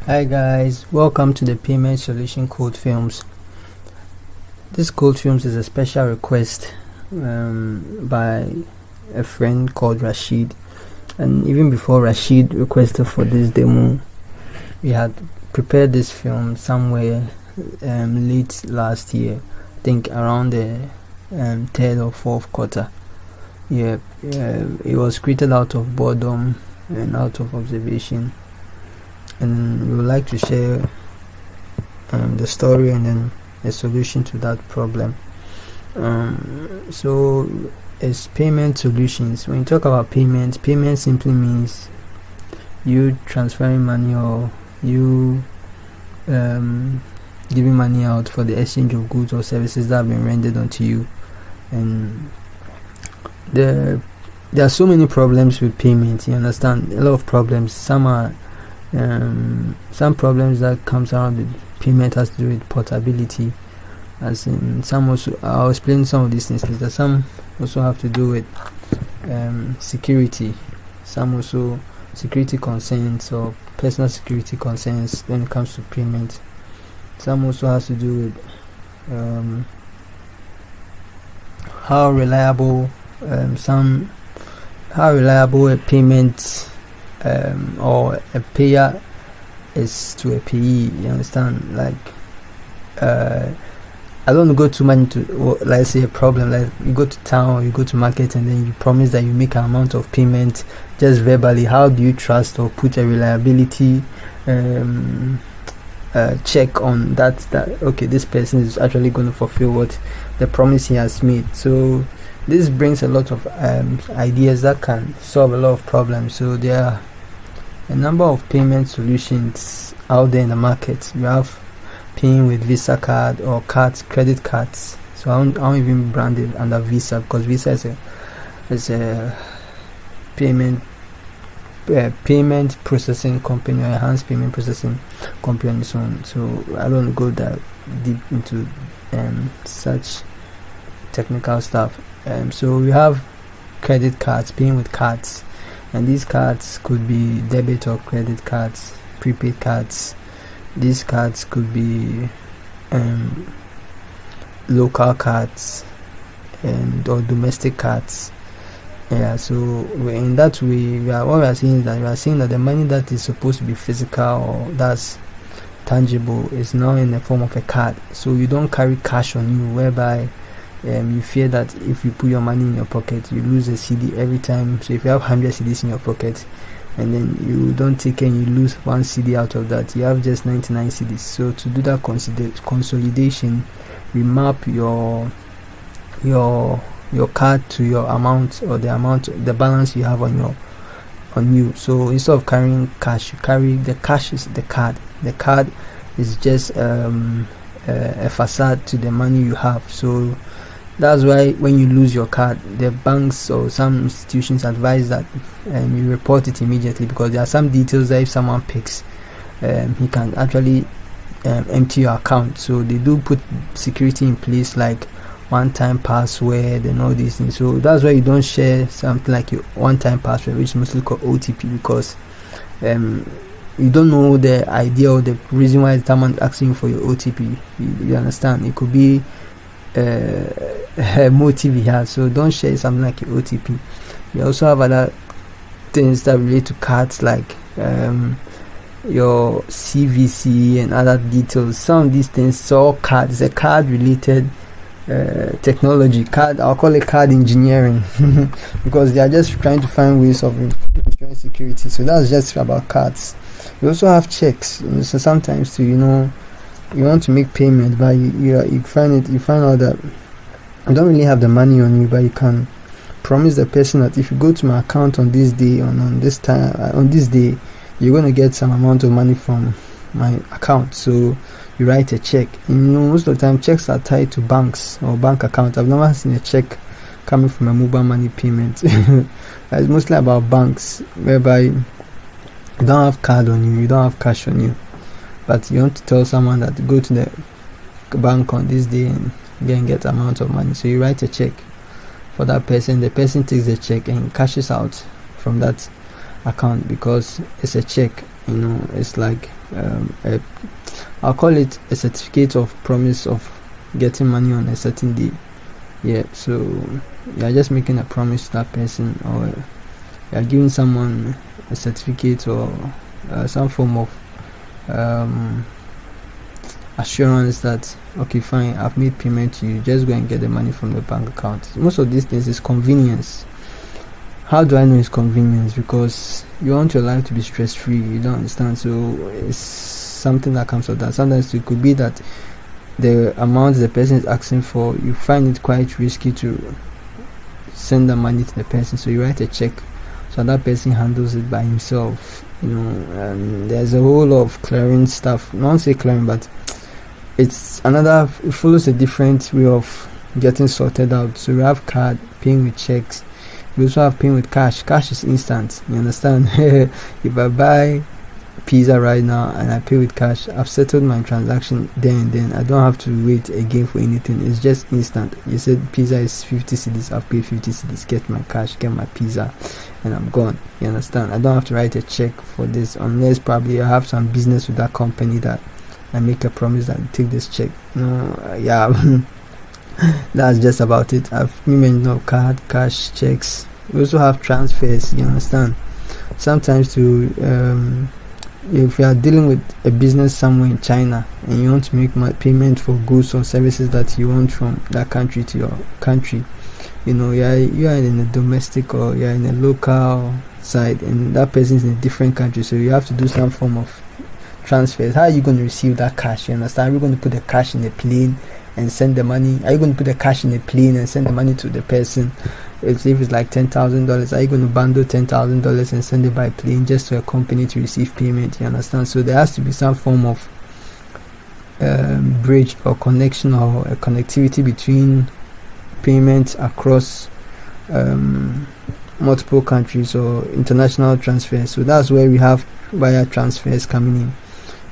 Hi guys, welcome to the Payment Solution Code Films. This Code Films is a special request by a friend called Rashid, and even before Rashid requested for this demo, we had prepared this film somewhere late last year, I think around the third or fourth quarter. It was created out of boredom and out of observation, and we would like to share the story and then a solution to that problem. So it's payment solutions. When you talk about payment simply means you transferring money or you giving money out for the exchange of goods or services that have been rendered onto you. And there are so many problems with payment, you understand, a lot of problems. Some problems that comes around with payment has to do with portability, as in some also, I'll explain some of these things later. Some also have to do with security, some also security concerns or personal security concerns when it comes to payment. Some also has to do with how reliable a payment or a payer is to a payee, you understand. Like I don't go too much into, let's say, a problem like you go to town or you go to market and then you promise that you make an amount of payment just verbally. How do you trust or put a reliability check on that okay, this person is actually going to fulfill what the promise he has made? So this brings a lot of ideas that can solve a lot of problems. So there are a number of payment solutions out there in the market. You have paying with Visa card or credit cards. So I don't even brand it under Visa, because Visa is a payment processing company, or enhanced payment processing company on its own. So I don't go that deep into such technical stuff. So we have credit cards, paying with cards, and these cards could be debit or credit cards, prepaid cards. These cards could be local cards or domestic cards. So in that way, what we are saying is that we are saying that the money that is supposed to be physical or that's tangible is now in the form of a card. So you don't carry cash on you, whereby you fear that if you put your money in your pocket, you lose a CD every time. So if you have 100 CDs in your pocket and then you don't take care and you lose one CD out of that, you have just 99 CDs. So to do that consolidation, we map your card to your amount, or the balance you have on you. So instead of carrying cash, you carry the cash is the card. The card is just a facade to the money you have. So that's why when you lose your card, the banks or some institutions advise that you report it immediately, because there are some details that if someone picks, he can actually empty your account. So they do put security in place, like one-time password and all these things. So that's why you don't share something like your one-time password, which is mostly called OTP, because you don't know the idea or the reason why someone asking for your OTP. You understand? It could be a motive he has. So don't share something like your OTP. We also have other things that relate to cards, like your CVC and other details. Some of these things, so cards, a card related technology. I'll call it card engineering because they are just trying to find ways of ensuring security. So that's just about cards. We also have checks. So sometimes too, you want to make payment, but you find out that you don't really have the money on you, but you can promise the person that if you go to my account on this day, on this time, on this day, you're going to get some amount of money from my account. So you write a check. Most of the time checks are tied to banks or bank accounts. I've never seen a check coming from a mobile money payment. It's mostly about banks, whereby you don't have card on you, you don't have cash on you, but you want to tell someone that go to the bank on this day and get amount of money. So you write a check for that person. The person takes the check and cashes out from that account because it's a check. It's like I'll call it a certificate of promise of getting money on a certain day. Yeah, so you're just making a promise to that person, or you're giving someone a certificate or some form of assurance that, okay, fine, I've made payment to you, just go and get the money from the bank account. Most of these things is convenience. How do I know it's convenience? Because you want your life to be stress free, you don't understand, so it's something that comes with that. Sometimes it could be that the amount the person is asking for, you find it quite risky to send the money to the person, so you write a check so that person handles it by himself. And there's a whole lot of clearing stuff, not say clearing, but it follows a different way of getting sorted out. So we have card, paying with checks. We also have paying with cash. Cash is instant, you understand? If I buy pizza right now and I pay with cash, I've settled my transaction there and then. I don't have to wait again for anything. It's just instant. You said pizza is 50 cedis, I've paid 50 cedis, get my cash, get my pizza, and I'm gone. You understand? I don't have to write a check for this, unless probably I have some business with that company that I make a promise that I take this check. Yeah. That's just about it. I've mentioned card, cash, checks. We also have transfers, you understand? Sometimes if you are dealing with a business somewhere in China and you want to make payment for goods or services that you want from that country to your country, you are in a domestic or you are in a local side and that person is in a different country, so you have to do some form of transfers. How are you going to receive that cash? You understand? Are you going to put the cash in a plane and send the money? Are you going to put the cash in a plane and send the money to the person? If it's like $10,000, are you going to bundle $10,000 and send it by plane just to a company to receive payment? You understand? So there has to be some form of bridge or connection or a connectivity between payments across multiple countries or international transfers. So that's where we have wire transfers coming in.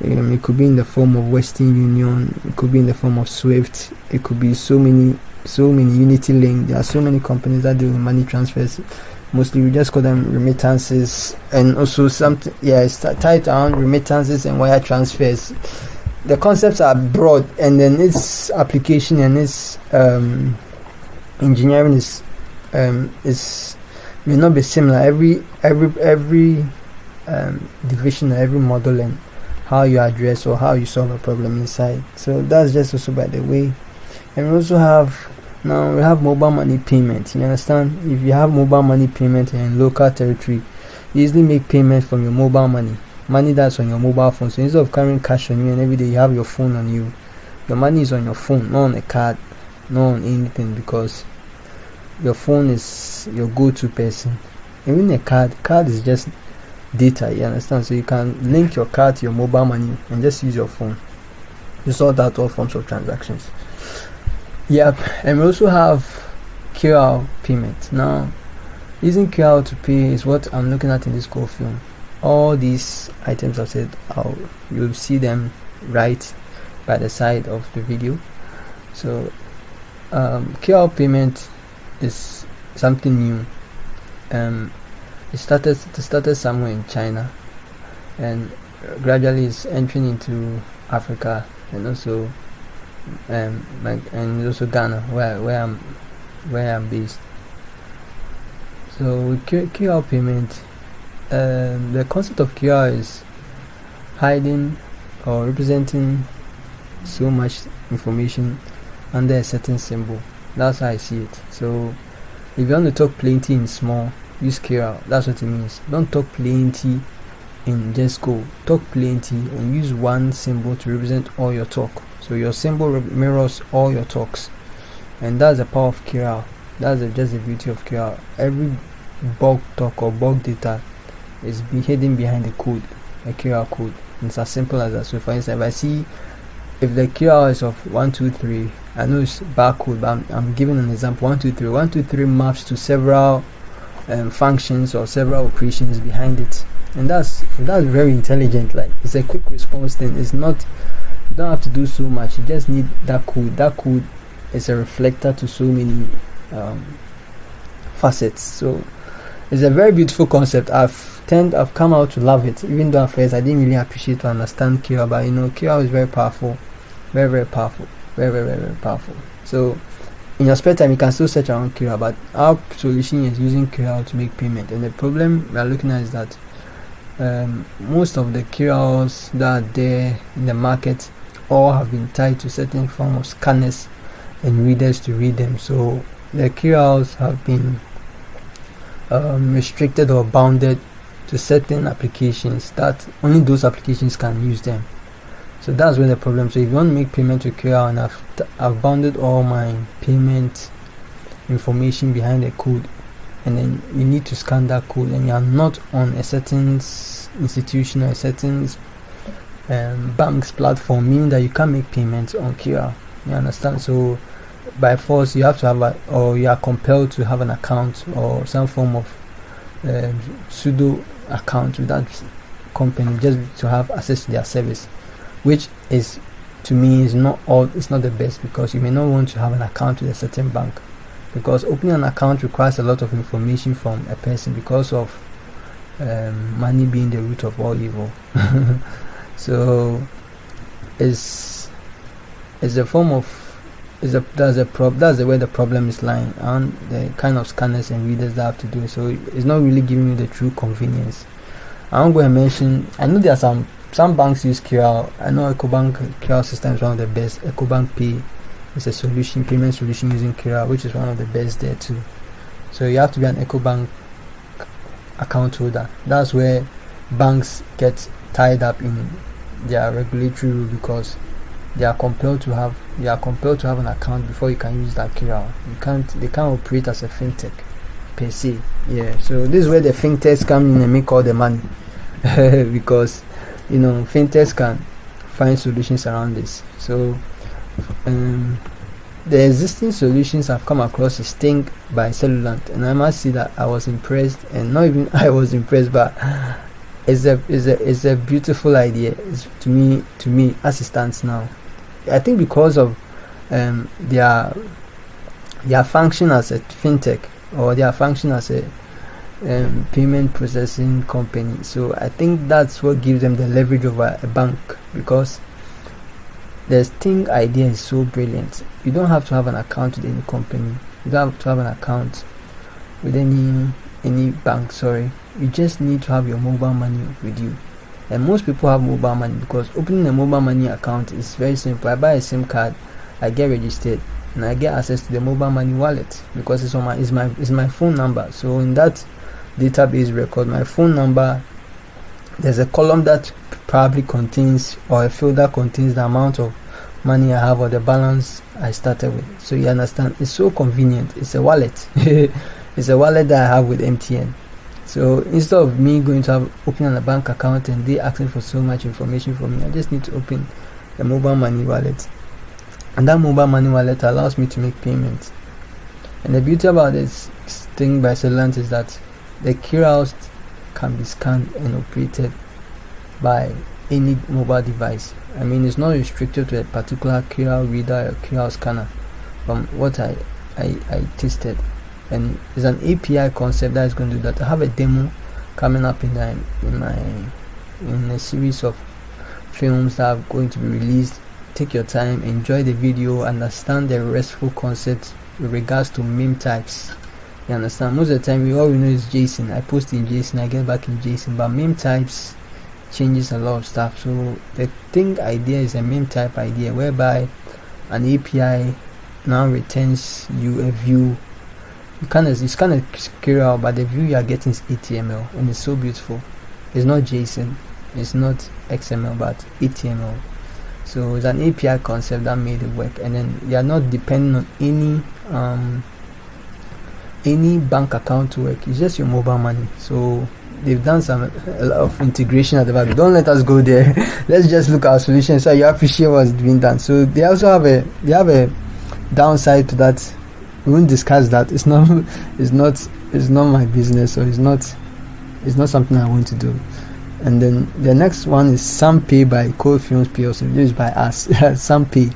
It could be in the form of Western Union, it could be in the form of SWIFT, it could be so many Unity Link. There are so many companies that do money transfers. Mostly we just call them remittances, and also something, it's tied around remittances and wire transfers. The concepts are broad, and then its application and its engineering is may not be similar. Every division, every model, and how you address or how you solve a problem inside. So that's just also by the way. And we also have mobile money payment. You understand? If you have mobile money payment in local territory, you easily make payment from your mobile money that's on your mobile phone. So instead of carrying cash on you and every day you have your phone on you, your money is on your phone, not on a card, not on anything, because your phone is your go-to person. Even a card is just data, you understand? So you can link your card to your mobile money and just use your phone to sort out all forms of transactions. Yep. And we also have QR payment. Now, using QR to pay is what I'm looking at in this core film. All these items I've said, you'll see them right by the side of the video. So QR payment is something new. It started somewhere in China, and gradually it's entering into Africa, and also Ghana, where I'm based. So with QR payment, the concept of QR is hiding or representing so much information under a certain symbol. That's how I see it. So if you want to talk plenty in small, use QR. That's what it means. Don't talk plenty in just go. Talk plenty and use one symbol to represent all your talk. So your symbol mirrors all your talks, and that's the power of QR. That's just the beauty of QR. Every bulk talk or bulk data is hidden behind the code, a QR code. It's as simple as that. So for instance, if the QR is of 123, I know it's barcode, but I'm giving an example. 123 maps to several functions or several operations behind it, and that's very intelligent. Like, it's a quick response thing. It's not, you don't have to do so much. You just need that code. That code is a reflector to so many facets. So it's a very beautiful concept. I've I've come out to love it, even though at first I didn't really appreciate or understand QRL. But QRL is very powerful, very powerful, very powerful. So in your spare time, you can still search around QRL, but our solution is using QRL to make payment. And the problem we are looking at is that most of the QRLs that are there in the market all have been tied to certain form of scanners and readers to read them. So the QRLs have been restricted or bounded to certain applications that only those applications can use them. So that's where the problem. So if you want to make payment to QRL, and I've bounded all my payment information behind the code, and then you need to scan that code, and you are not on a certain institution or a certain bank's platform, meaning that you can't make payments on QRL. You understand? So by force you have to have or you are compelled to have an account or some form of pseudo account with that company just to have access to their service, which is, to me, it's not the best, because you may not want to have an account with a certain bank, because opening an account requires a lot of information from a person because of money being the root of all evil. So it's a form of that's where the problem is lying, and the kind of scanners and readers that have to do it. So it's not really giving you the true convenience. I'm going to mention, I know there are some banks use QRL. I know EcoBank QRL system is one of the best. EcoBank Pay is a solution, payment solution using QRL, which is one of the best there too. So you have to be an EcoBank account holder. That's where banks get tied up in their regulatory rule, because they are compelled to have an account before you can use that QRL. They can't operate as a fintech per se. Yeah. So this is where the fintechs come in and make all the money. Because fintechs can find solutions around this. So the existing solutions I've come across is Sting by Cellulant, and I must say that I was impressed, and not even I was impressed, but it's a beautiful idea. It's, to me as it stands now, I think because of their function as a fintech, or their function as a payment processing company. So I think that's what gives them the leverage over a bank, because the Sting idea is so brilliant. You don't have to have an account with any company. You don't have to have an account with any bank. Sorry, you just need to have your mobile money with you. And most people have mobile money, because opening a mobile money account is very simple. I buy a SIM card, I get registered, and I get access to the mobile money wallet, because it's my phone number. So in that database record, my phone number, there's a column that probably contains, or a field that contains, the amount of money I have or the balance I started with. So you understand, it's so convenient. It's a wallet. It's a wallet that I have with MTN. So instead of me going to opening a bank account and they asking for so much information from me, I just need to open a mobile money wallet, and that mobile money wallet allows me to make payments. And the beauty about this thing by Cellulant is that the QRLs can be scanned and operated by any mobile device. I mean, it's not restricted to a particular QRL reader or QRL scanner, from what I tested. And it's an API concept that is going to do that. I have a demo coming up in a series of films that are going to be released. Take your time, enjoy the video, understand the RESTful concept with regards to meme types. You understand? Most of the time, all we know is JSON. I post in JSON, I get back in JSON, but meme types changes a lot of stuff. So the thing idea is a meme type idea, whereby an API now returns you a view. It's kind of QRL, but the view you are getting is HTML, and it's so beautiful. It's not JSON, it's not XML, but HTML. So it's an API concept that made it work, and then you are not depending on any bank account to work. It's just your mobile money. So they've done a lot of integration at the back. Don't let us go there. Let's just look at our solution so you appreciate what's being done. So they also have a downside to that. We won't discuss that. It's not my business, or it's not something I want to do. And then the next one is SamPay by Cold Films PLC. This is by us, SamPay.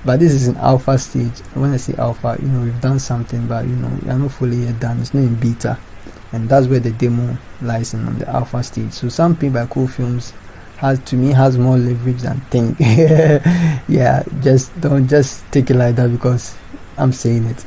But this is in alpha stage. When I say alpha, we've done something, but we are not fully yet done. It's not in beta. and that's where the demo lies in, on the alpha stage. So something by Cool Films has more leverage than Think. Yeah, don't just take it like that because I'm saying it.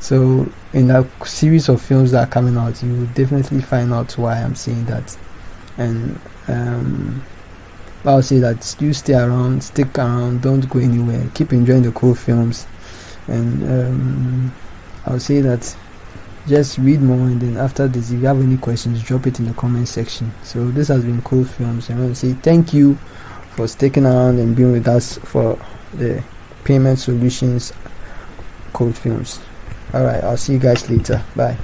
So in a series of films that are coming out, you will definitely find out why I'm saying that. And I'll say that you stick around, don't go anywhere, keep enjoying the Cool Films. And I'll say that just read more, and then after this, if you have any questions, drop it in the comment section. So this has been Cool Films, and I want to say thank you for sticking around and being with us for the Payment Solutions Cool Films. Alright, I'll see you guys later. Bye.